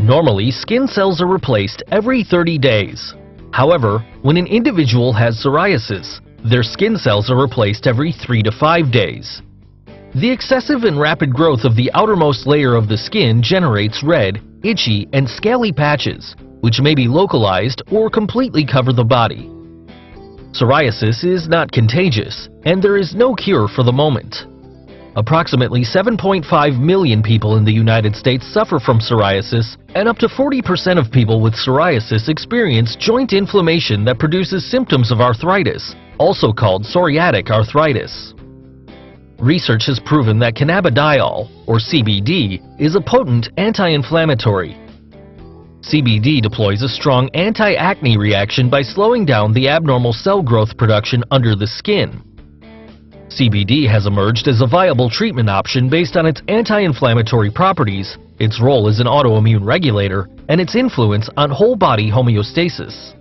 Normally, skin cells are replaced every 30 days. However, when an individual has psoriasis, their skin cells are replaced every 3 to 5 days. The excessive and rapid growth of the outermost layer of the skin generates red, itchy, and scaly patches, which may be localized or completely cover the body. Psoriasis is not contagious, and there is no cure for the moment. Approximately 7.5 million people in the United States suffer from psoriasis, and up to 40% of people with psoriasis experience joint inflammation that produces symptoms of arthritis, also called psoriatic arthritis. Research has proven that cannabidiol, or CBD, is a potent anti-inflammatory. CBD deploys a strong anti-acne reaction by slowing down the abnormal cell growth production under the skin. CBD has emerged as a viable treatment option based on its anti-inflammatory properties, its role as an autoimmune regulator, and its influence on whole-body homeostasis.